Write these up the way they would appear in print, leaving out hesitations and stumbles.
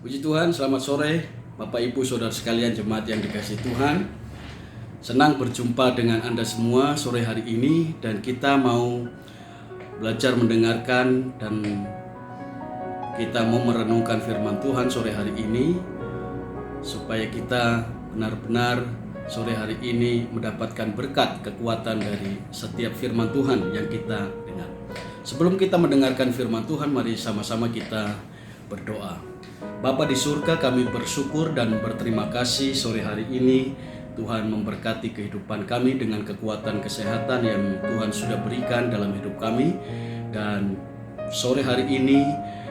Puji Tuhan, selamat sore Bapak Ibu Saudara sekalian jemaat yang dikasihi Tuhan. Senang berjumpa dengan Anda semua sore hari ini dan kita mau belajar mendengarkan dan kita mau merenungkan firman Tuhan sore hari ini supaya kita benar-benar sore hari ini mendapatkan berkat kekuatan dari setiap firman Tuhan yang kita dengar. Sebelum kita mendengarkan firman Tuhan, mari sama-sama kita berdoa. Bapa di surga, kami bersyukur dan berterima kasih sore hari ini Tuhan memberkati kehidupan kami dengan kekuatan kesehatan yang Tuhan sudah berikan dalam hidup kami. Dan sore hari ini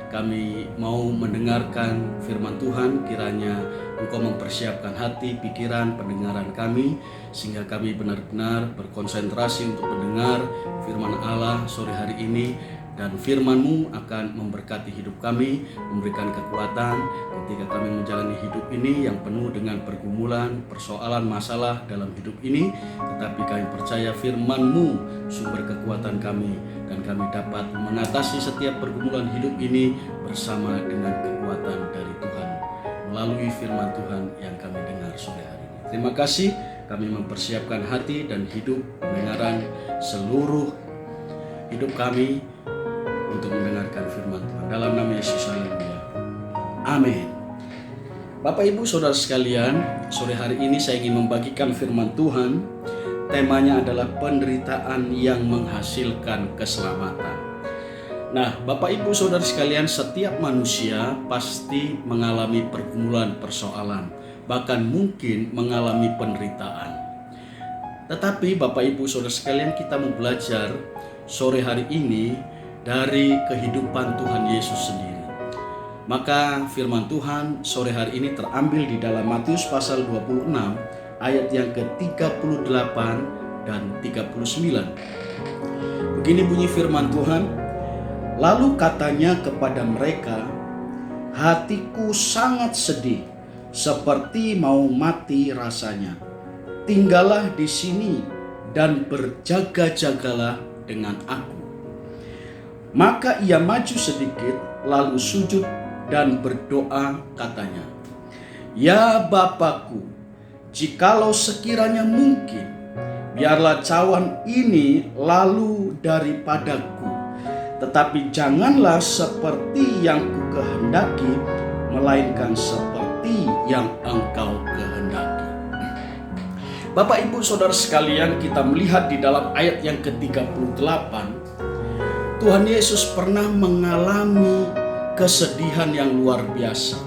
kami mau mendengarkan firman Tuhan, kiranya Engkau mempersiapkan hati, pikiran, pendengaran kami sehingga kami benar-benar berkonsentrasi untuk mendengar firman Allah sore hari ini. Dan firman-Mu akan memberkati hidup kami, memberikan kekuatan ketika kami menjalani hidup ini yang penuh dengan pergumulan, persoalan, masalah dalam hidup ini. Tetapi kami percaya firman-Mu sumber kekuatan kami, dan kami dapat mengatasi setiap pergumulan hidup ini bersama dengan kekuatan dari Tuhan melalui firman Tuhan yang kami dengar sore hari ini. Terima kasih, kami mempersiapkan hati dan hidup pendengaran seluruh hidup kami untuk mendengarkan firman Tuhan. Dalam nama Yesus, haleluya. Amin. Bapak Ibu Saudara sekalian, sore hari ini saya ingin membagikan firman Tuhan. Temanya adalah penderitaan yang menghasilkan keselamatan. Nah, Bapak Ibu Saudara sekalian, setiap manusia pasti mengalami pergumulan, persoalan, bahkan mungkin mengalami penderitaan. Tetapi Bapak Ibu Saudara sekalian, kita mau belajar sore hari ini dari kehidupan Tuhan Yesus sendiri. Maka firman Tuhan sore hari ini terambil di dalam Matius pasal 26 ayat yang ke-38 dan 39. Begini bunyi firman Tuhan, lalu katanya kepada mereka, hatiku sangat sedih, seperti mau mati rasanya. Tinggallah di sini dan berjaga-jagalah dengan aku. Maka ia maju sedikit, lalu sujud dan berdoa katanya, ya Bapakku, jikalau sekiranya mungkin, biarlah cawan ini lalu daripadaku. Tetapi janganlah seperti yang ku kehendaki, melainkan seperti yang Engkau kehendaki. Bapak Ibu Saudara sekalian, kita melihat di dalam ayat yang ke-38, Tuhan Yesus pernah mengalami kesedihan yang luar biasa.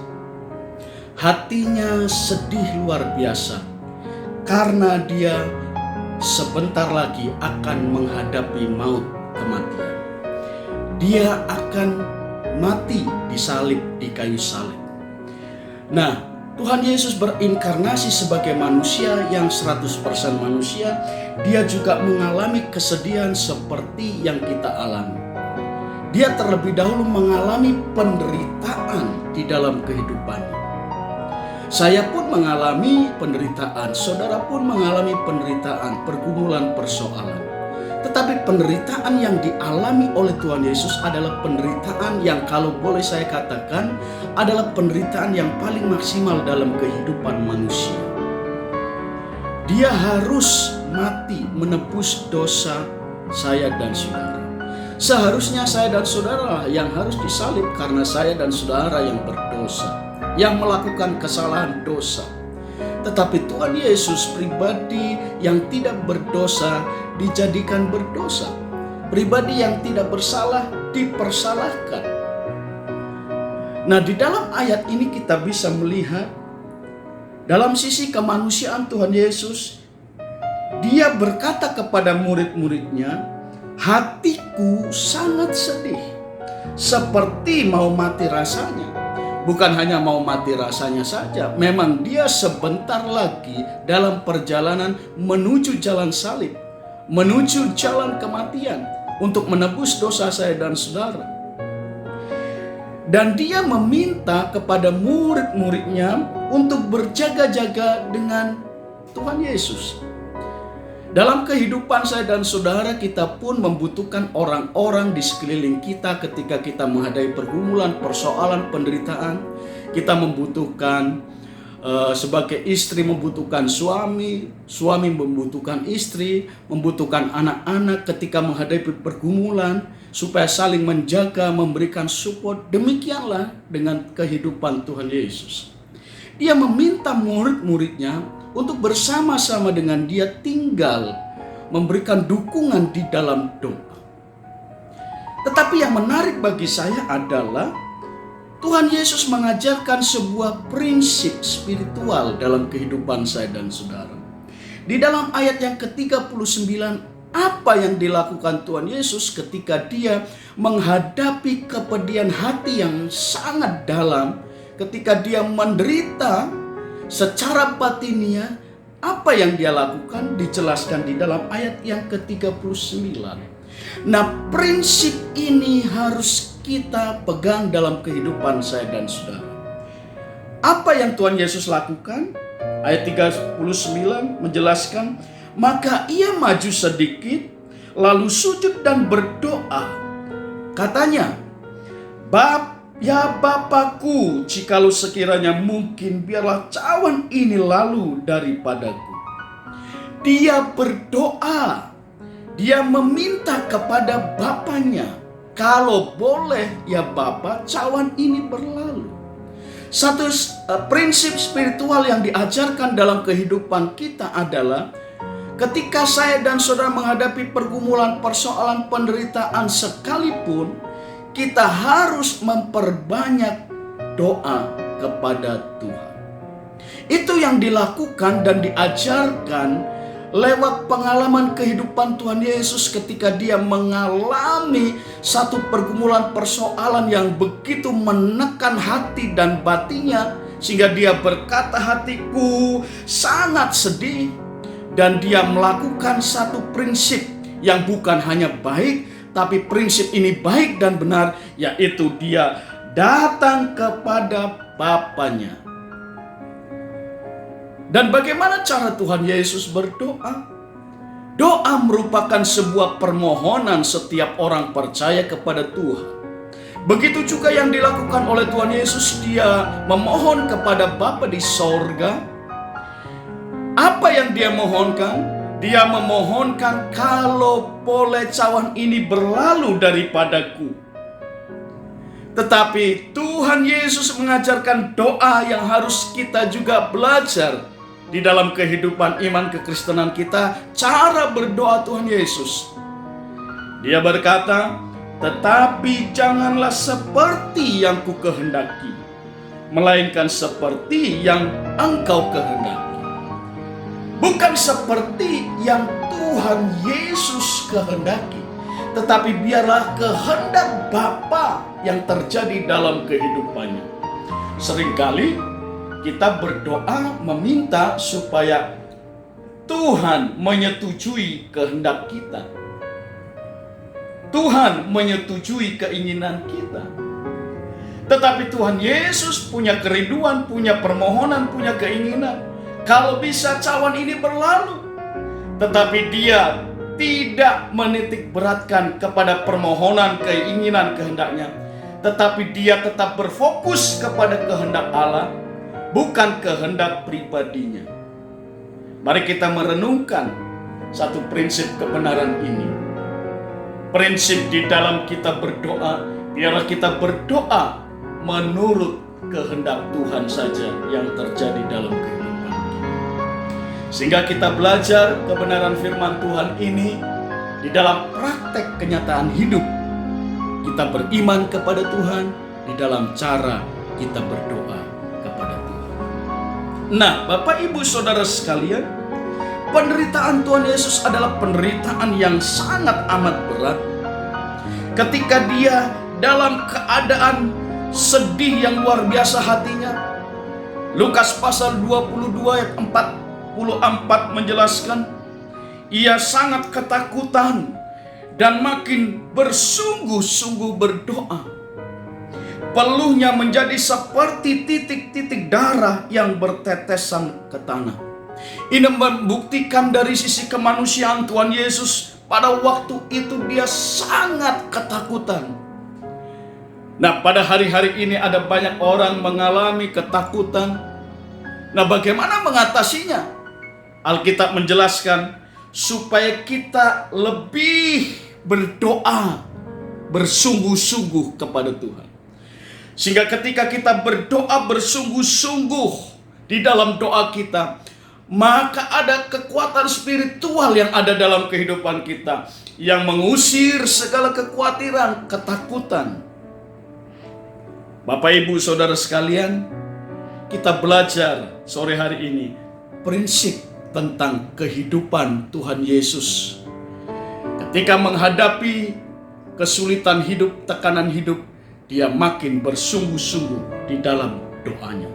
Hatinya sedih luar biasa karena dia sebentar lagi akan menghadapi maut, kematian. Dia akan mati disalib di kayu salib. Nah, Tuhan Yesus berinkarnasi sebagai manusia yang 100% manusia. Dia juga mengalami kesedihan seperti yang kita alami. Dia terlebih dahulu mengalami penderitaan di dalam kehidupannya. Saya pun mengalami penderitaan, saudara pun mengalami penderitaan, pergumulan, persoalan. Tetapi penderitaan yang dialami oleh Tuhan Yesus adalah penderitaan yang kalau boleh saya katakan adalah penderitaan yang paling maksimal dalam kehidupan manusia. Dia harus mati menebus dosa saya dan saudara. Seharusnya saya dan saudara yang harus disalib karena saya dan saudara yang berdosa, yang melakukan kesalahan dosa. Tetapi Tuhan Yesus pribadi yang tidak berdosa dijadikan berdosa. Pribadi yang tidak bersalah dipersalahkan. Nah, di dalam ayat ini kita bisa melihat dalam sisi kemanusiaan Tuhan Yesus, dia berkata kepada murid-muridnya, hatiku sangat sedih, seperti mau mati rasanya. Bukan hanya mau mati rasanya saja, memang dia sebentar lagi dalam perjalanan menuju jalan salib, menuju jalan kematian untuk menebus dosa saya dan saudara. Dan dia meminta kepada murid-muridnya untuk berjaga-jaga dengan Tuhan Yesus. Dalam kehidupan saya dan saudara, kita pun membutuhkan orang-orang di sekeliling kita ketika kita menghadapi pergumulan, persoalan, penderitaan. Kita membutuhkan sebagai istri membutuhkan suami, suami membutuhkan istri, membutuhkan anak-anak ketika menghadapi pergumulan, supaya saling menjaga, memberikan support. Demikianlah dengan kehidupan Tuhan Yesus. Dia meminta murid-muridnya untuk bersama-sama dengan dia tinggal, memberikan dukungan di dalam doa. Tetapi yang menarik bagi saya adalah Tuhan Yesus mengajarkan sebuah prinsip spiritual dalam kehidupan saya dan saudara. Di dalam ayat yang ke-39, apa yang dilakukan Tuhan Yesus ketika dia menghadapi kepedihan hati yang sangat dalam, ketika dia menderita secara batinia, apa yang dia lakukan dijelaskan di dalam ayat yang ke-39. Nah, prinsip ini harus kita pegang dalam kehidupan saya dan saudara. Apa yang Tuhan Yesus lakukan? Ayat 39 menjelaskan, maka ia maju sedikit, lalu sujud dan berdoa. Katanya, Ya Bapakku, jikalau sekiranya mungkin, biarlah cawan ini lalu daripadaku. Dia berdoa, dia meminta kepada Bapaknya, kalau boleh ya Bapa, cawan ini berlalu. Satu prinsip spiritual yang diajarkan dalam kehidupan kita adalah ketika saya dan saudara menghadapi pergumulan, persoalan, penderitaan sekalipun, kita harus memperbanyak doa kepada Tuhan. Itu yang dilakukan dan diajarkan lewat pengalaman kehidupan Tuhan Yesus ketika dia mengalami satu pergumulan persoalan yang begitu menekan hati dan batinnya, sehingga dia berkata, hatiku sangat sedih. Dan dia melakukan satu prinsip yang bukan hanya baik, tapi prinsip ini baik dan benar, yaitu dia datang kepada Bapaknya. Dan bagaimana cara Tuhan Yesus berdoa? Doa merupakan sebuah permohonan setiap orang percaya kepada Tuhan. Begitu juga yang dilakukan oleh Tuhan Yesus, dia memohon kepada Bapa di sorga. Apa yang dia mohonkan? Dia memohonkan, kalau boleh cawan ini berlalu daripadaku. Tetapi Tuhan Yesus mengajarkan doa yang harus kita juga belajar di dalam kehidupan iman kekristenan kita, cara berdoa Tuhan Yesus. Dia berkata, tetapi janganlah seperti yang ku kehendaki, melainkan seperti yang engkau kehendaki. Bukan seperti yang Tuhan Yesus kehendaki, tetapi biarlah kehendak Bapa yang terjadi dalam kehidupannya. Seringkali kita berdoa meminta supaya Tuhan menyetujui kehendak kita. Tuhan menyetujui keinginan kita. Tetapi Tuhan Yesus punya kerinduan, punya permohonan, punya keinginan. Kalau bisa cawan ini berlalu. Tetapi dia tidak menitik beratkan kepada permohonan, keinginan, kehendaknya. Tetapi dia tetap berfokus kepada kehendak Allah, bukan kehendak pribadinya. Mari kita merenungkan satu prinsip kebenaran ini. Prinsip di dalam kita berdoa, biarlah kita berdoa menurut kehendak Tuhan saja yang terjadi dalam kehidupan. Sehingga kita belajar kebenaran firman Tuhan ini di dalam praktek kenyataan hidup. Kita beriman kepada Tuhan di dalam cara kita berdoa kepada Tuhan. Nah, Bapak Ibu Saudara sekalian, penderitaan Tuhan Yesus adalah penderitaan yang sangat amat berat. Ketika dia dalam keadaan sedih yang luar biasa hatinya. Lukas pasal 22 ayat 44 menjelaskan, ia sangat ketakutan dan makin bersungguh-sungguh berdoa. Peluhnya menjadi seperti titik-titik darah yang bertetesan ke tanah. Ini membuktikan dari sisi kemanusiaan Tuhan Yesus, pada waktu itu dia sangat ketakutan. Nah, pada hari-hari ini ada banyak orang mengalami ketakutan. Nah, bagaimana mengatasinya? Alkitab menjelaskan supaya kita lebih berdoa bersungguh-sungguh kepada Tuhan. Sehingga ketika kita berdoa bersungguh-sungguh di dalam doa kita, maka ada kekuatan spiritual yang ada dalam kehidupan kita yang mengusir segala kekhawatiran, ketakutan. Bapak, Ibu, Saudara sekalian, kita belajar sore hari ini prinsip tentang kehidupan Tuhan Yesus. Ketika menghadapi kesulitan hidup, tekanan hidup, dia makin bersungguh-sungguh di dalam doanya.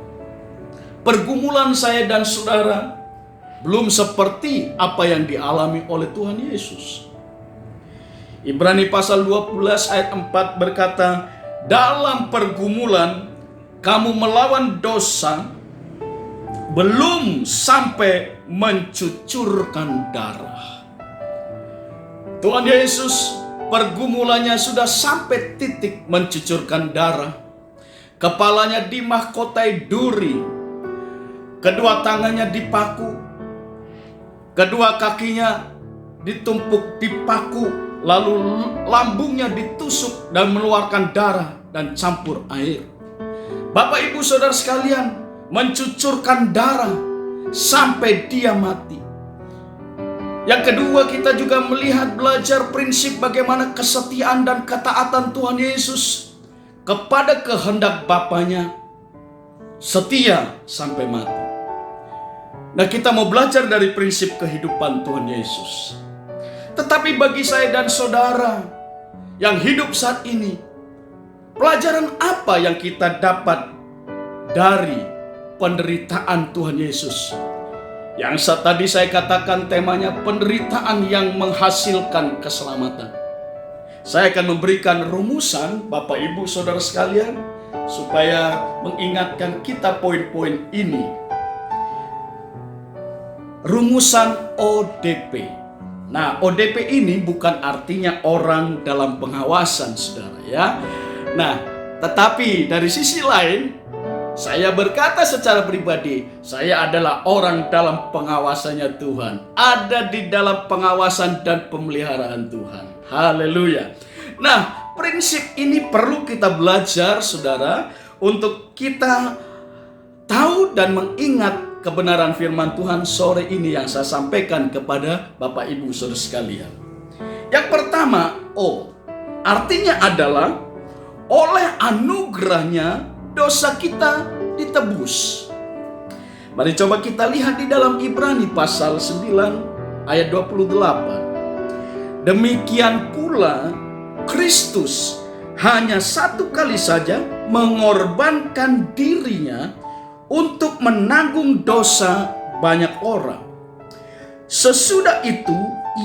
Pergumulan saya dan saudara belum seperti apa yang dialami oleh Tuhan Yesus. Ibrani pasal 12 ayat 4 berkata, dalam pergumulan kamu melawan dosa belum sampai mencucurkan darah. Tuhan Yesus pergumulannya sudah sampai titik mencucurkan darah. Kepalanya dimahkotai duri, kedua tangannya dipaku, kedua kakinya ditumpuk dipaku, lalu lambungnya ditusuk dan mengeluarkan darah dan campur air. Bapak, Ibu, Saudara sekalian, mencucurkan darah sampai dia mati. Yang kedua, kita juga melihat belajar prinsip bagaimana kesetiaan dan ketaatan Tuhan Yesus kepada kehendak Bapanya, setia sampai mati. Nah, kita mau belajar dari prinsip kehidupan Tuhan Yesus. Tetapi bagi saya dan saudara yang hidup saat ini, pelajaran apa yang kita dapat dari penderitaan Tuhan Yesus? Yang tadi saya katakan temanya penderitaan yang menghasilkan keselamatan. Saya akan memberikan rumusan Bapak, Ibu, Saudara sekalian, supaya mengingatkan kita poin-poin ini. Rumusan ODP. Nah, ODP ini bukan artinya orang dalam pengawasan, saudara, ya. Nah, tetapi dari sisi lain, saya berkata secara pribadi, saya adalah orang dalam pengawasannya Tuhan. Ada di dalam pengawasan dan pemeliharaan Tuhan. Haleluya. Nah, prinsip ini perlu kita belajar, saudara, untuk kita tahu dan mengingat kebenaran firman Tuhan sore ini yang saya sampaikan kepada Bapak, Ibu, Saudara sekalian. Yang pertama, artinya adalah oleh anugerahnya dosa kita ditebus. Mari coba kita lihat di dalam Ibrani pasal 9 ayat 28. Demikian pula Kristus hanya satu kali saja mengorbankan dirinya untuk menanggung dosa banyak orang. Sesudah itu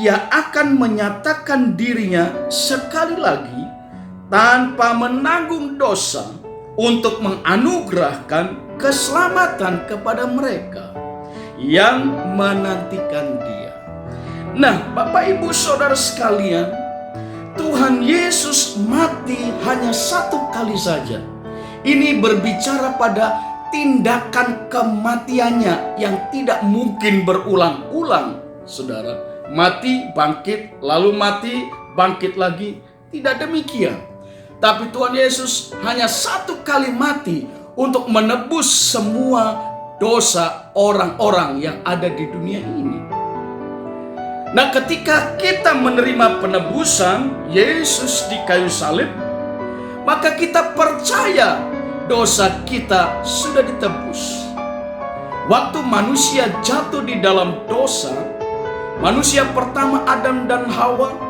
ia akan menyatakan dirinya sekali lagi tanpa menanggung dosa untuk menganugerahkan keselamatan kepada mereka yang menantikan dia. Nah, Bapak, Ibu, Saudara sekalian, Tuhan Yesus mati hanya satu kali saja. Ini berbicara pada tindakan kematiannya yang tidak mungkin berulang-ulang, saudara. Mati, bangkit, lalu mati, bangkit lagi. Tidak demikian. Tapi Tuhan Yesus hanya satu kali mati untuk menebus semua dosa orang-orang yang ada di dunia ini. Nah, ketika kita menerima penebusan Yesus di kayu salib, maka kita percaya dosa kita sudah ditebus. Waktu manusia jatuh di dalam dosa, manusia pertama Adam dan Hawa,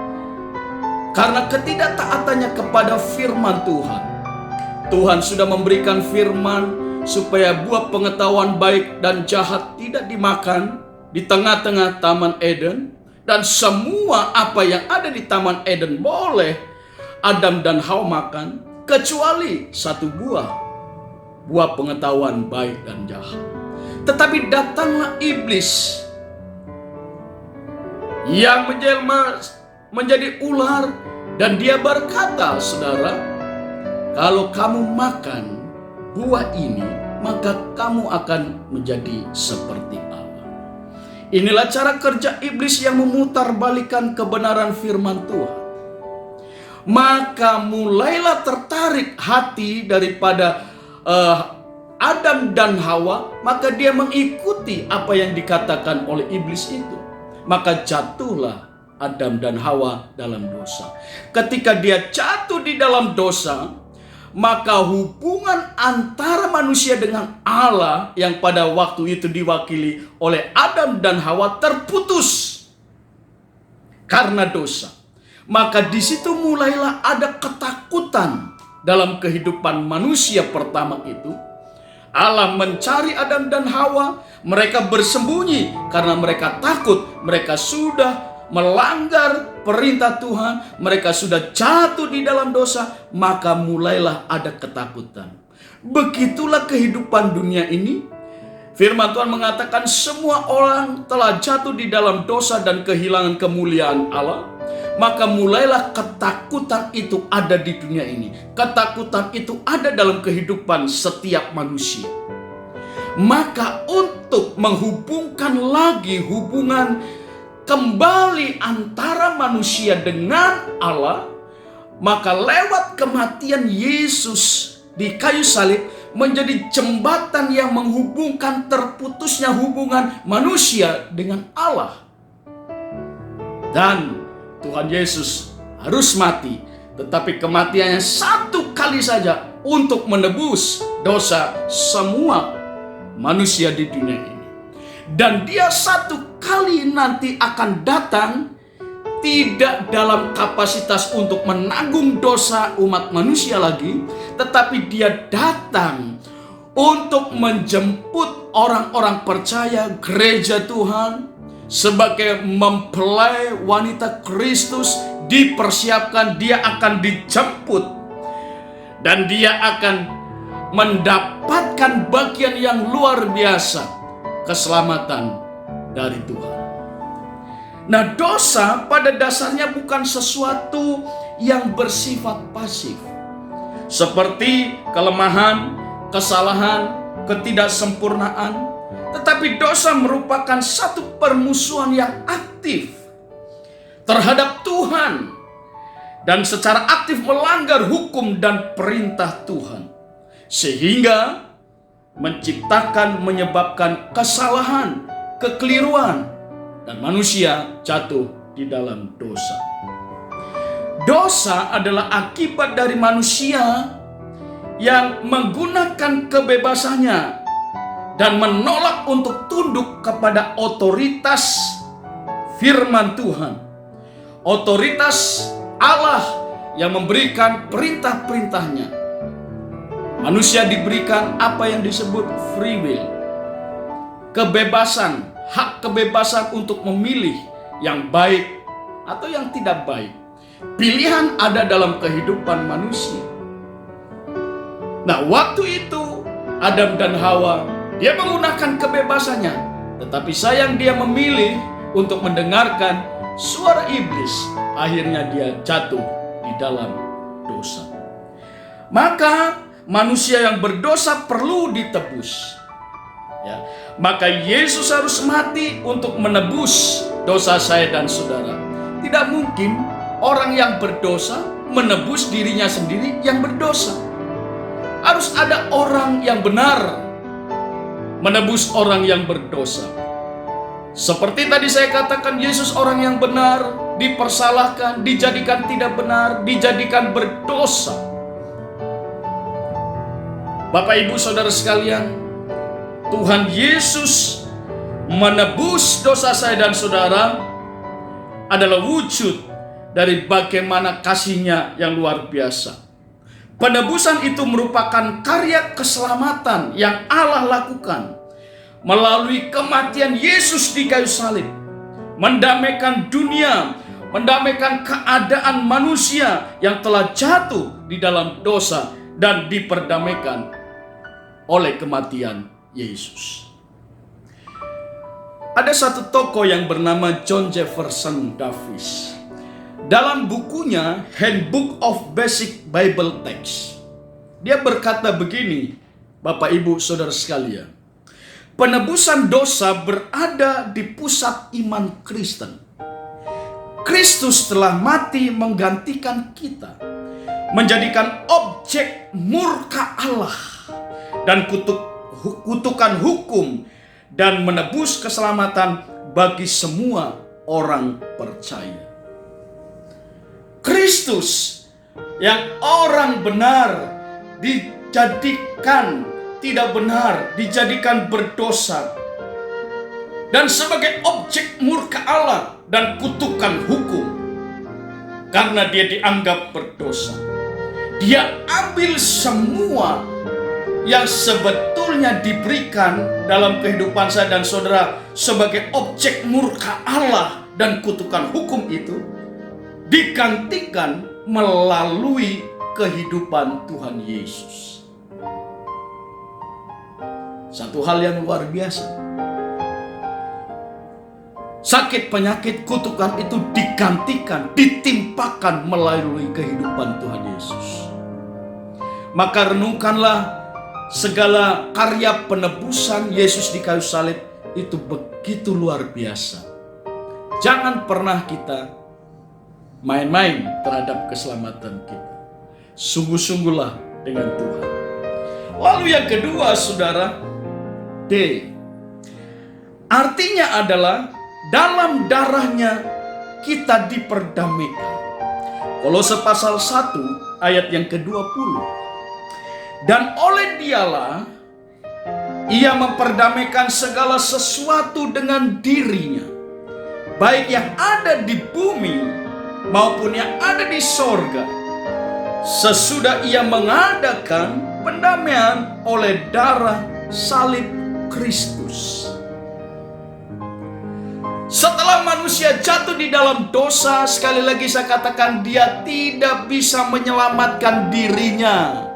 karena ketidaktaatannya kepada firman Tuhan, Tuhan sudah memberikan firman supaya buah pengetahuan baik dan jahat tidak dimakan di tengah-tengah Taman Eden, dan semua apa yang ada di Taman Eden boleh Adam dan Hawa makan, kecuali satu buah pengetahuan baik dan jahat. Tetapi datanglah iblis yang menjelma menjadi ular, dan dia berkata, saudara, kalau kamu makan buah ini, maka kamu akan menjadi seperti Allah. Inilah cara kerja iblis yang memutarbalikkan kebenaran firman Tuhan. Maka mulailah tertarik hati daripada Adam dan Hawa, maka dia mengikuti apa yang dikatakan oleh iblis itu. Maka jatuhlah Adam dan Hawa dalam dosa. Ketika dia jatuh di dalam dosa, maka hubungan antara manusia dengan Allah yang pada waktu itu diwakili oleh Adam dan Hawa terputus karena dosa. Maka di situ mulailah ada ketakutan dalam kehidupan manusia pertama itu. Allah mencari Adam dan Hawa, mereka bersembunyi karena mereka takut, mereka sudah melanggar perintah Tuhan, mereka sudah jatuh di dalam dosa, maka mulailah ada ketakutan. Begitulah kehidupan dunia ini. Firman Tuhan mengatakan semua orang telah jatuh di dalam dosa dan kehilangan kemuliaan Allah. Maka mulailah ketakutan itu ada di dunia ini. Ketakutan itu ada dalam kehidupan setiap manusia. Maka untuk menghubungkan lagi hubungan kembali antara manusia dengan Allah, maka lewat kematian Yesus di kayu salib menjadi jembatan yang menghubungkan terputusnya hubungan manusia dengan Allah. Dan Tuhan Yesus harus mati, tetapi kematiannya satu kali saja untuk menebus dosa semua manusia di dunia ini. Dan dia satu kali nanti akan datang tidak dalam kapasitas untuk menanggung dosa umat manusia lagi, tetapi dia datang untuk menjemput orang-orang percaya gereja Tuhan sebagai mempelai wanita Kristus. Dipersiapkan, dia akan dijemput dan dia akan mendapatkan bagian yang luar biasa, keselamatan dari Tuhan. Nah, dosa pada dasarnya bukan sesuatu yang bersifat pasif, seperti kelemahan, kesalahan, ketidaksempurnaan. Tetapi dosa merupakan satu permusuhan yang aktif terhadap Tuhan dan secara aktif melanggar hukum dan perintah Tuhan, sehingga menyebabkan kesalahan, kekeliruan, dan manusia jatuh di dalam dosa. Dosa adalah akibat dari manusia yang menggunakan kebebasannya dan menolak untuk tunduk kepada otoritas firman Tuhan, otoritas Allah yang memberikan perintah-perintahnya. Manusia diberikan apa yang disebut free will, kebebasan, hak kebebasan untuk memilih yang baik atau yang tidak baik. Pilihan ada dalam kehidupan manusia. Nah, waktu itu Adam dan Hawa, dia menggunakan kebebasannya, tetapi sayang dia memilih untuk mendengarkan suara iblis. Akhirnya dia jatuh di dalam dosa. Maka manusia yang berdosa perlu ditebus. Ya, maka Yesus harus mati untuk menebus dosa saya dan saudara. Tidak mungkin orang yang berdosa menebus dirinya sendiri yang berdosa. Harus ada orang yang benar menebus orang yang berdosa. Seperti tadi saya katakan, Yesus orang yang benar, dipersalahkan, dijadikan tidak benar, dijadikan berdosa. Bapak Ibu Saudara sekalian, Tuhan Yesus menebus dosa saya dan saudara adalah wujud dari bagaimana kasih-Nya yang luar biasa. Penebusan itu merupakan karya keselamatan yang Allah lakukan melalui kematian Yesus di kayu salib, mendamaikan dunia, mendamaikan keadaan manusia yang telah jatuh di dalam dosa dan diperdamaikan oleh kematian Yesus. Ada satu tokoh yang bernama John Jefferson Davis. Dalam bukunya Handbook of Basic Bible Text, Dia berkata begini, Bapak Ibu Saudara sekalian. Penebusan dosa berada di pusat iman Kristen. Kristus telah mati menggantikan kita, menjadikan objek murka Allah dan kutukan hukum, dan menebus keselamatan bagi semua orang percaya. Kristus yang orang benar dijadikan tidak benar, dijadikan berdosa, dan sebagai objek murka Allah dan kutukan hukum karena dia dianggap berdosa. Dia ambil semua yang sebetulnya diberikan dalam kehidupan saya dan saudara sebagai objek murka Allah dan kutukan hukum itu, digantikan melalui kehidupan Tuhan Yesus. Satu hal yang luar biasa. Sakit, penyakit, kutukan itu digantikan, ditimpakan melalui kehidupan Tuhan Yesus. Maka renungkanlah segala karya penebusan Yesus di kayu salib itu begitu luar biasa. Jangan pernah kita main-main terhadap keselamatan kita. Sungguh-sungguhlah dengan Tuhan. Lalu yang kedua, saudara, D. Artinya adalah dalam darahnya kita diperdamaikan. Kolose pasal 1 ayat yang ke-20. Dan oleh dialah ia memperdamaikan segala sesuatu dengan dirinya, baik yang ada di bumi maupun yang ada di sorga, sesudah ia mengadakan pendamaian oleh darah salib Kristus. Setelah manusia jatuh di dalam dosa, sekali lagi saya katakan, dia tidak bisa menyelamatkan dirinya.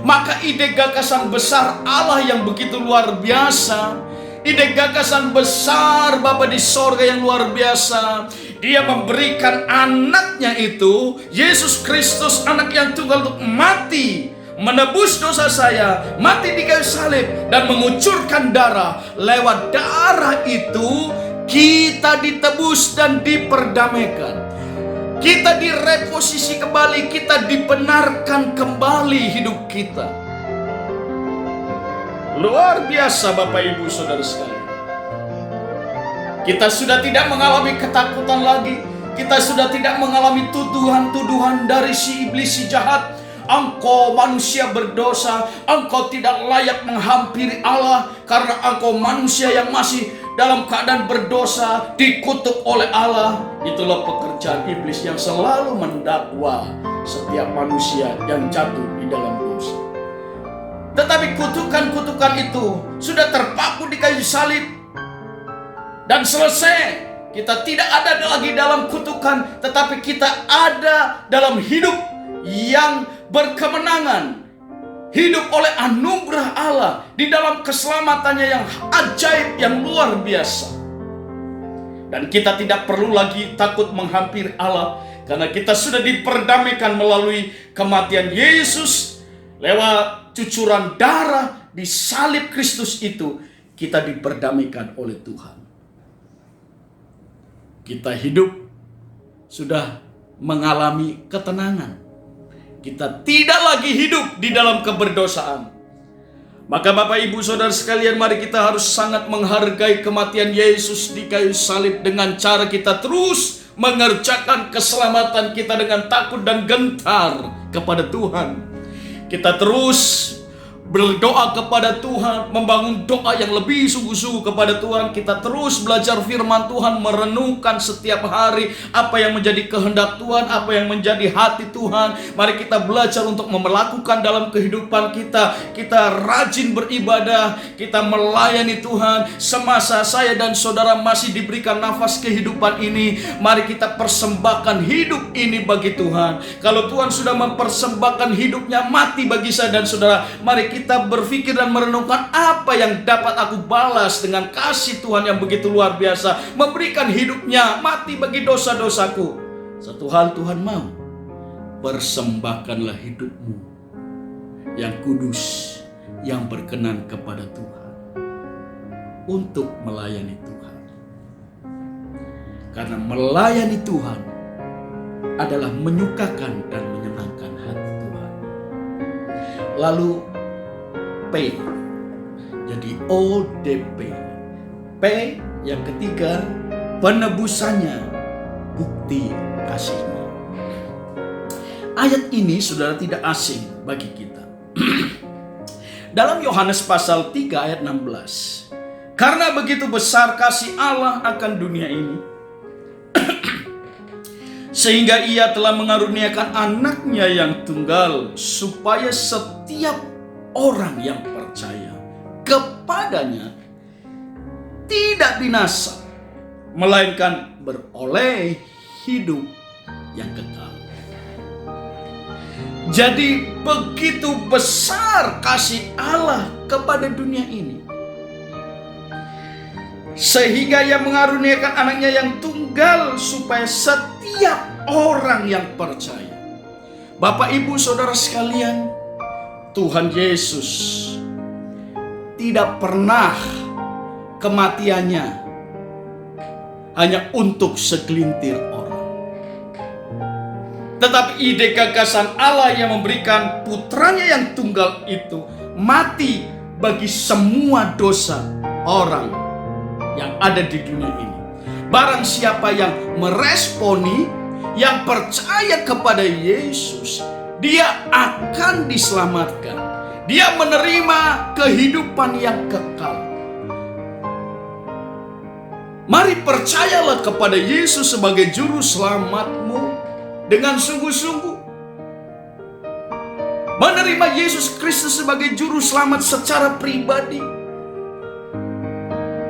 Maka ide gagasan besar Allah yang begitu luar biasa, ide gagasan besar Bapa di sorga yang luar biasa, Dia memberikan anaknya itu, Yesus Kristus, anak yang tunggal, untuk mati, menebus dosa saya, mati di kayu salib, dan mengucurkan darah. Lewat darah itu kita ditebus dan diperdamaikan. Kita direposisi kembali, kita dibenarkan kembali hidup kita. Luar biasa Bapak Ibu Saudara sekalian. Kita sudah tidak mengalami ketakutan lagi. Kita sudah tidak mengalami tuduhan-tuduhan dari si iblis, si jahat. Engkau manusia berdosa, engkau tidak layak menghampiri Allah karena engkau manusia yang masih dalam keadaan berdosa, dikutuk oleh Allah. Itulah pekerjaan iblis yang selalu mendakwa setiap manusia yang jatuh di dalam dosa. Tetapi kutukan-kutukan itu sudah terpaku di kayu salib dan selesai. Kita tidak ada lagi dalam kutukan, tetapi kita ada dalam hidup yang berkemenangan, hidup oleh anugerah Allah di dalam keselamatannya yang ajaib, yang luar biasa. Dan kita tidak perlu lagi takut menghampiri Allah, karena kita sudah diperdamaikan melalui kematian Yesus. Lewat cucuran darah di salib Kristus itu, kita diperdamaikan oleh Tuhan. Kita hidup sudah mengalami ketenangan. Kita tidak lagi hidup di dalam keberdosaan. Maka Bapak Ibu Saudara sekalian, mari kita harus sangat menghargai kematian Yesus di kayu salib dengan cara kita terus mengerjakan keselamatan kita dengan takut dan gentar kepada Tuhan. Kita terus berdoa kepada Tuhan, membangun doa yang lebih sungguh-sungguh kepada Tuhan. Kita terus belajar firman Tuhan, merenungkan setiap hari apa yang menjadi kehendak Tuhan, apa yang menjadi hati Tuhan. Mari kita belajar untuk melakukan dalam kehidupan kita. Kita rajin beribadah, kita melayani Tuhan. Semasa saya dan saudara masih diberikan nafas kehidupan ini, mari kita persembahkan hidup ini bagi Tuhan. Kalau Tuhan sudah mempersembahkan hidupnya mati bagi saya dan saudara, mari kita berpikir dan merenungkan apa yang dapat aku balas dengan kasih Tuhan yang begitu luar biasa, memberikan hidupnya mati bagi dosa-dosaku. Satu hal Tuhan mau, persembahkanlah hidupmu yang kudus, yang berkenan kepada Tuhan, untuk melayani Tuhan. Karena melayani Tuhan adalah menyukakan dan menyenangkan hati Tuhan. Lalu P, jadi ODP. P yang ketiga, penebusannya, bukti kasihnya. Ayat ini saudara tidak asing bagi kita. Dalam Yohanes pasal 3 ayat 16. Karena begitu besar kasih Allah akan dunia ini, sehingga ia telah mengaruniakan anaknya yang tunggal, supaya setiap orang yang percaya kepadanya tidak binasa, melainkan beroleh hidup yang kekal. Jadi begitu besar kasih Allah kepada dunia ini, sehingga ia mengaruniakan anaknya yang tunggal, supaya setiap orang yang percaya. Bapak, Ibu, Saudara sekalian, Tuhan Yesus tidak pernah kematiannya hanya untuk segelintir orang. Tetapi ide gagasan Allah yang memberikan putranya yang tunggal itu mati bagi semua dosa orang yang ada di dunia ini. Barang siapa yang meresponi, yang percaya kepada Yesus, dia akan diselamatkan. Dia menerima kehidupan yang kekal. Mari percayalah kepada Yesus sebagai juru selamatmu dengan sungguh-sungguh. Menerima Yesus Kristus sebagai juru selamat secara pribadi.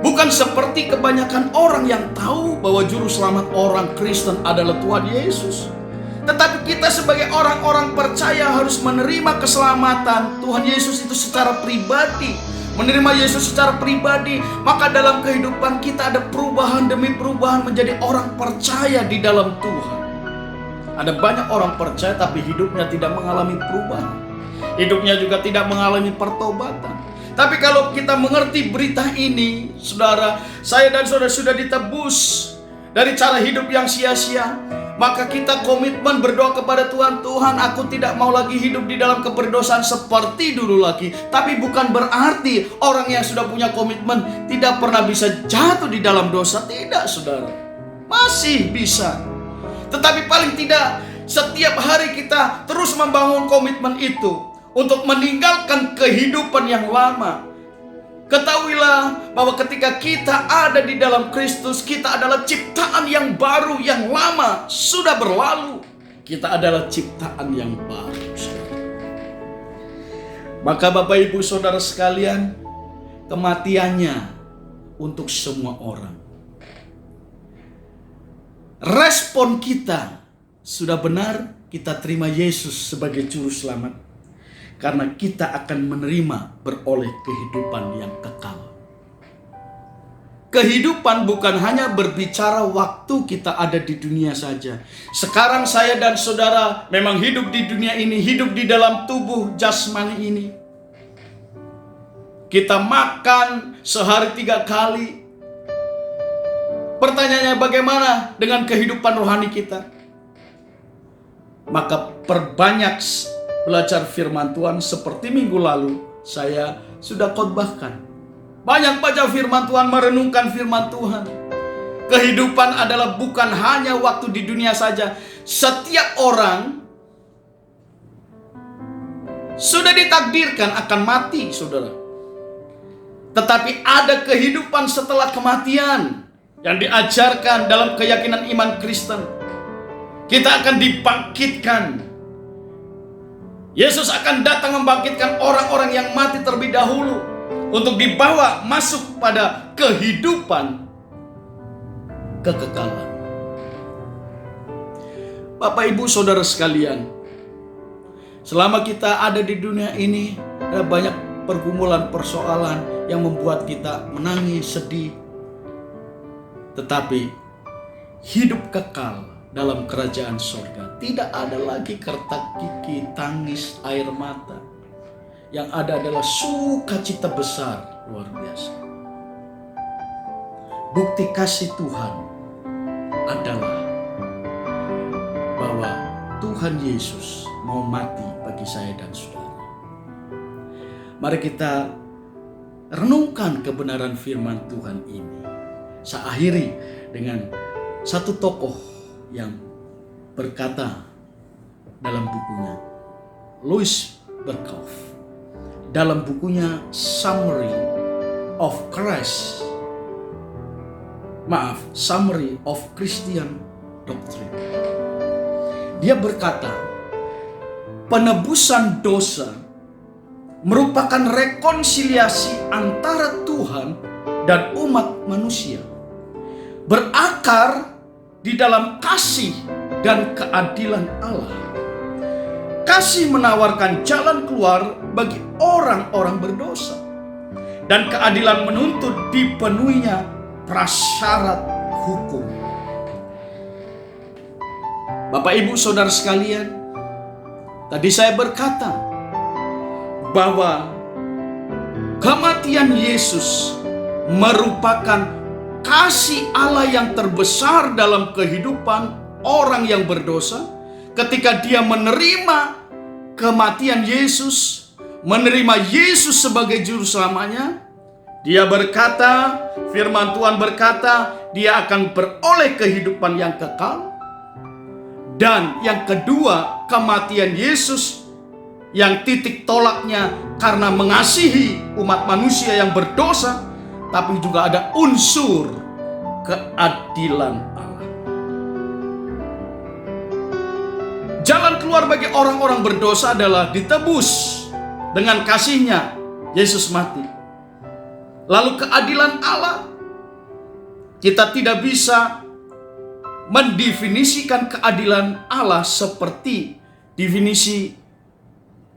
Bukan seperti kebanyakan orang yang tahu bahwa juru selamat orang Kristen adalah Tuhan Yesus. Tetapi kita sebagai orang-orang percaya harus menerima keselamatan Tuhan Yesus itu secara pribadi. Menerima Yesus secara pribadi, maka dalam kehidupan kita ada perubahan demi perubahan menjadi orang percaya di dalam Tuhan. Ada banyak orang percaya tapi hidupnya tidak mengalami perubahan. Hidupnya juga tidak mengalami pertobatan. Tapi kalau kita mengerti berita ini, saudara, saya dan saudara sudah ditebus dari cara hidup yang sia-sia, maka kita komitmen berdoa kepada Tuhan. Tuhan, aku tidak mau lagi hidup di dalam keberdosaan seperti dulu lagi. Tapi bukan berarti orang yang sudah punya komitmen tidak pernah bisa jatuh di dalam dosa. Tidak, saudara, masih bisa. Tetapi paling tidak setiap hari kita terus membangun komitmen itu untuk meninggalkan kehidupan yang lama. Ketahuilah bahwa ketika kita ada di dalam Kristus, kita adalah ciptaan yang baru. Yang lama sudah berlalu. Kita adalah ciptaan yang baru, saudara. Maka Bapak, Ibu, Saudara sekalian, kematiannya untuk semua orang. Respon kita sudah benar, kita terima Yesus sebagai juru selamat. Karena kita akan menerima beroleh kehidupan yang kekal. Kehidupan bukan hanya berbicara waktu kita ada di dunia saja. Sekarang saya dan saudara memang hidup di dunia ini, hidup di dalam tubuh jasmani ini. Kita makan sehari 3 kali. Pertanyaannya, bagaimana dengan kehidupan rohani kita? Maka perbanyak belajar firman Tuhan. Seperti minggu lalu saya sudah khotbahkan. Banyak baca firman Tuhan, merenungkan firman Tuhan. Kehidupan adalah bukan hanya waktu di dunia saja. Setiap orang sudah ditakdirkan akan mati, saudara. Tetapi ada kehidupan setelah kematian yang diajarkan dalam keyakinan iman Kristen. Kita akan dibangkitkan. Yesus akan datang membangkitkan orang-orang yang mati terlebih dahulu untuk dibawa masuk pada kehidupan kekekalan. Bapak, Ibu, Saudara sekalian, selama kita ada di dunia ini, ada banyak pergumulan, persoalan yang membuat kita menangis, sedih. Tetapi hidup kekal dalam kerajaan surga tidak ada lagi kertak gigi, tangis, air mata. Yang ada adalah sukacita besar luar biasa. Bukti kasih Tuhan adalah bahwa Tuhan Yesus mau mati bagi saya dan saudara. Mari kita renungkan kebenaran firman Tuhan ini. Saya akhiri dengan satu tokoh yang berkata dalam bukunya, Louis Berkhof, dalam bukunya Summary of Christian Doctrine. Dia berkata, penebusan dosa merupakan rekonsiliasi antara Tuhan dan umat manusia, berakar di dalam kasih dan keadilan Allah. Kasih menawarkan jalan keluar bagi orang-orang berdosa, dan keadilan menuntut dipenuhinya prasyarat hukum. Bapak, Ibu, Saudara sekalian, tadi saya berkata bahwa kematian Yesus merupakan kasih Allah yang terbesar dalam kehidupan orang yang berdosa. Ketika dia menerima kematian Yesus, menerima Yesus sebagai juru selamanya, dia berkata, firman Tuhan berkata, dia akan beroleh kehidupan yang kekal. Dan yang kedua, kematian Yesus yang titik tolaknya karena mengasihi umat manusia yang berdosa, tapi juga ada unsur keadilan Allah. Jalan keluar bagi orang-orang berdosa adalah ditebus dengan kasih-Nya, Yesus mati. Lalu keadilan Allah, kita tidak bisa mendefinisikan keadilan Allah seperti definisi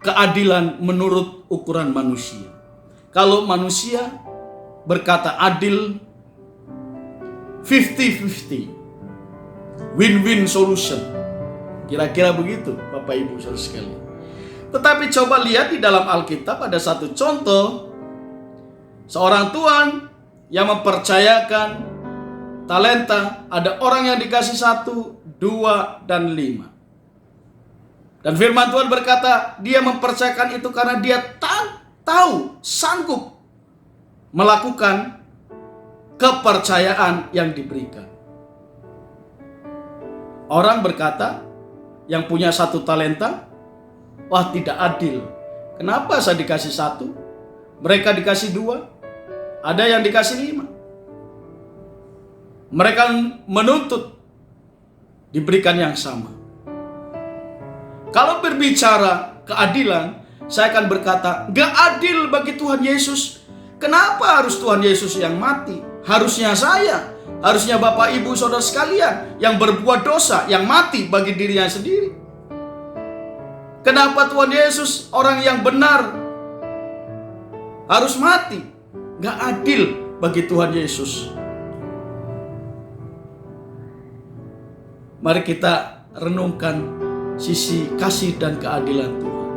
keadilan menurut ukuran manusia. Kalau manusia berkata adil 50-50, win-win solution, kira-kira begitu Bapak Ibu Saudara sekalian. Tetapi coba lihat di dalam Alkitab ada satu contoh, seorang tuan yang mempercayakan talenta, ada orang yang dikasih 1, 2, dan 5. Dan firman Tuhan berkata, dia mempercayakan itu karena dia tahu, sanggup melakukan kepercayaan yang diberikan. Orang berkata, yang punya 1 talenta, wah tidak adil. Kenapa saya dikasih 1? Mereka dikasih 2, ada yang dikasih 5. Mereka menuntut diberikan yang sama. Kalau berbicara keadilan, saya akan berkata, gak adil bagi Tuhan Yesus. Kenapa harus Tuhan Yesus yang mati? Harusnya saya, harusnya Bapak Ibu Saudara sekalian yang berbuat dosa, yang mati bagi dirinya sendiri. Kenapa Tuhan Yesus, orang yang benar, harus mati? Gak adil bagi Tuhan Yesus. Mari kita renungkan sisi kasih dan keadilan Tuhan.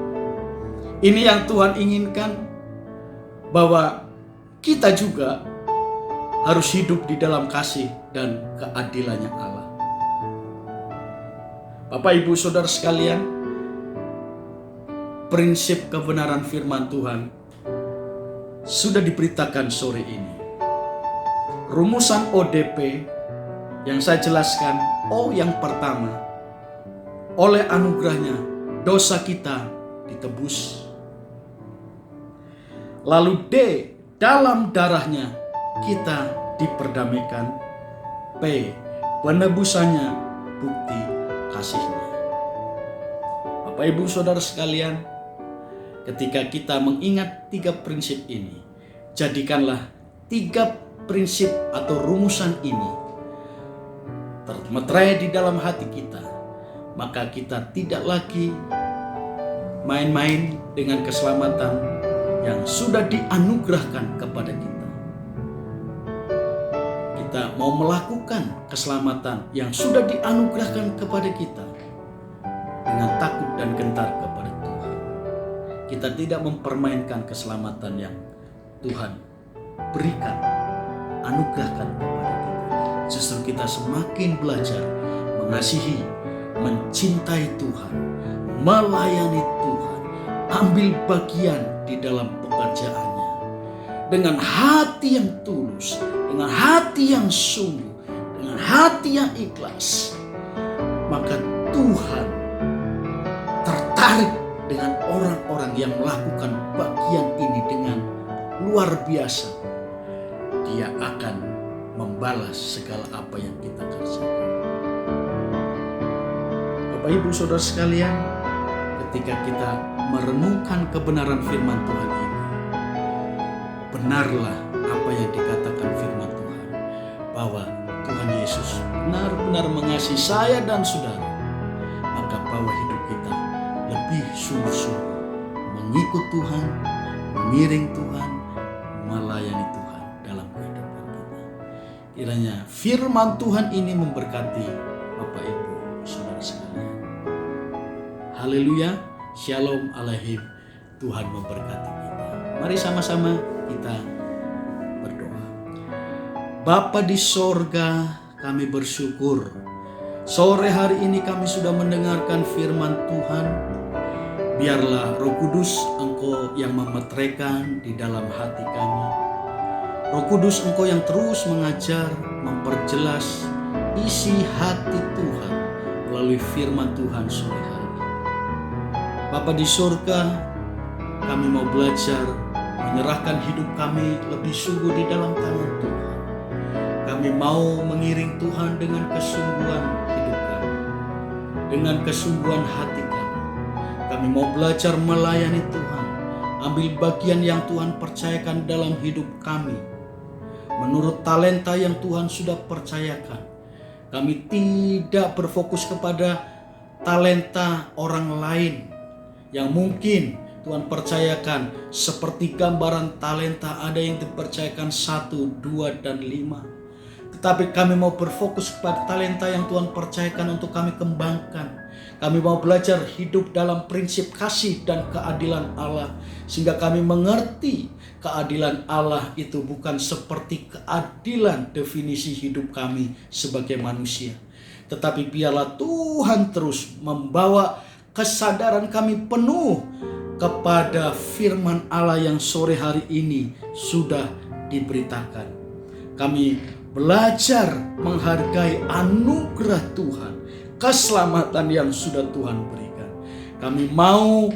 Ini yang Tuhan inginkan, bahwa kita juga harus hidup di dalam kasih dan keadilannya Allah. Bapak Ibu Saudara sekalian, prinsip kebenaran firman Tuhan sudah diberitakan sore ini. Rumusan ODP yang saya jelaskan, O yang pertama, oleh anugerahnya dosa kita ditebus. Lalu D, dalam darahnya kita diperdamaikan. P, penebusannya bukti kasihnya. Bapak Ibu Saudara sekalian, ketika kita mengingat 3 prinsip ini, jadikanlah 3 prinsip atau rumusan ini termeterai di dalam hati kita, maka kita tidak lagi main-main dengan keselamatan yang sudah dianugerahkan kepada kita. Kita mau melakukan keselamatan yang sudah dianugerahkan kepada kita dengan takut dan gentar kepada Tuhan. kita tidak mempermainkan keselamatan yang Tuhan berikan, anugerahkan kepada kita. Justru kita semakin belajar mengasihi, mencintai Tuhan, melayani Tuhan, ambil bagian di dalam pekerjaannya dengan hati yang tulus, dengan hati yang sungguh, dengan hati yang ikhlas. Maka Tuhan tertarik dengan orang-orang yang melakukan bagian ini dengan luar biasa. Dia akan membalas segala apa yang kita kerjakan. Bapak Ibu Saudara sekalian, ketika kita merenungkan kebenaran firman Tuhan ini, benarlah apa yang dikatakan firman Tuhan, bahwa Tuhan Yesus benar-benar mengasihi saya dan saudara. Maka bahwa hidup kita lebih sungguh-sungguh mengikut Tuhan, mengiring Tuhan, melayani Tuhan dalam kehidupan kita. Kiranya firman Tuhan ini memberkati Bapak Ibu Saudara sekalian. Haleluya, shalom aleichem, Tuhan memberkati kita. Mari sama-sama kita berdoa. Bapa di sorga, kami bersyukur sore hari ini kami sudah mendengarkan firman Tuhan. Biarlah Roh Kudus Engkau yang memeteraikan di dalam hati kami. Roh Kudus Engkau yang terus mengajar, memperjelas isi hati Tuhan melalui firman Tuhan sore hari. Bapa di surga, kami mau belajar menyerahkan hidup kami lebih sungguh di dalam tangan Tuhan. Kami mau mengiring Tuhan dengan kesungguhan hidup kami, dengan kesungguhan hati kami. Kami mau belajar melayani Tuhan, ambil bagian yang Tuhan percayakan dalam hidup kami, menurut talenta yang Tuhan sudah percayakan. Kami tidak berfokus kepada talenta orang lain yang mungkin Tuhan percayakan, seperti gambaran talenta ada yang dipercayakan 1, 2, dan 5. Tetapi kami mau berfokus kepada talenta yang Tuhan percayakan untuk kami kembangkan. Kami mau belajar hidup dalam prinsip kasih dan keadilan Allah, sehingga kami mengerti keadilan Allah itu bukan seperti keadilan definisi hidup kami sebagai manusia. Tetapi biarlah Tuhan terus membawa kesadaran kami penuh kepada firman Allah yang sore hari ini sudah diberitakan. Kami belajar menghargai anugerah Tuhan, keselamatan yang sudah Tuhan berikan. Kami mau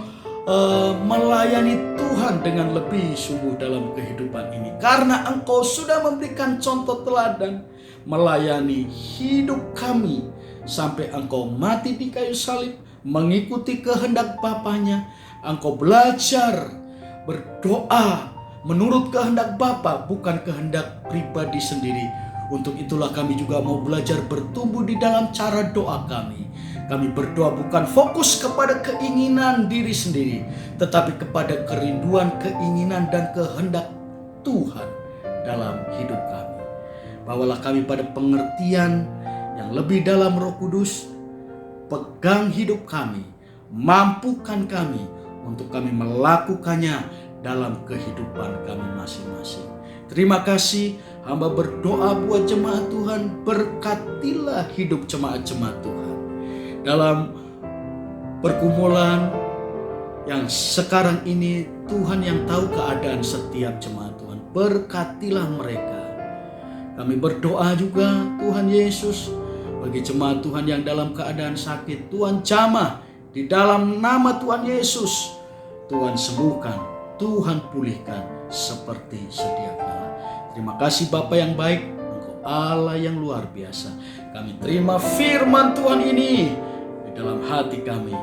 melayani Tuhan dengan lebih sungguh dalam kehidupan ini, karena Engkau sudah memberikan contoh teladan melayani hidup kami sampai Engkau mati di kayu salib, mengikuti kehendak Bapanya. Engkau belajar berdoa menurut kehendak Bapa, bukan kehendak pribadi sendiri. Untuk itulah kami juga mau belajar bertumbuh di dalam cara doa kami. Kami berdoa bukan fokus kepada keinginan diri sendiri, tetapi kepada kerinduan, keinginan, dan kehendak Tuhan dalam hidup kami. Bawalah kami pada pengertian yang lebih dalam Roh Kudus. Pegang hidup kami, mampukan kami untuk kami melakukannya dalam kehidupan kami masing-masing. Terima kasih, hamba berdoa buat jemaat Tuhan. Berkatilah hidup jemaat-jemaat Tuhan dalam pergumulan yang sekarang ini. Tuhan yang tahu keadaan setiap jemaat Tuhan, berkatilah mereka. Kami berdoa juga Tuhan Yesus bagi jemaat Tuhan yang dalam keadaan sakit. Tuhan jamah di dalam nama Tuhan Yesus. Tuhan sembuhkan, Tuhan pulihkan seperti sedia kala. Terima kasih Bapa yang baik, Engkau Allah yang luar biasa. Kami terima firman Tuhan ini di dalam hati kami,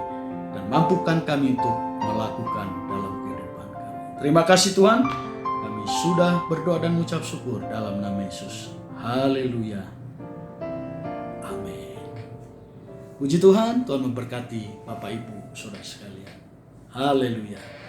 dan mampukan kami untuk melakukan dalam kehidupan kami. Terima kasih Tuhan, kami sudah berdoa dan mengucap syukur dalam nama Yesus. Haleluya. Amin. Puji Tuhan, Tuhan memberkati Bapak Ibu Saudara sekalian. Haleluya.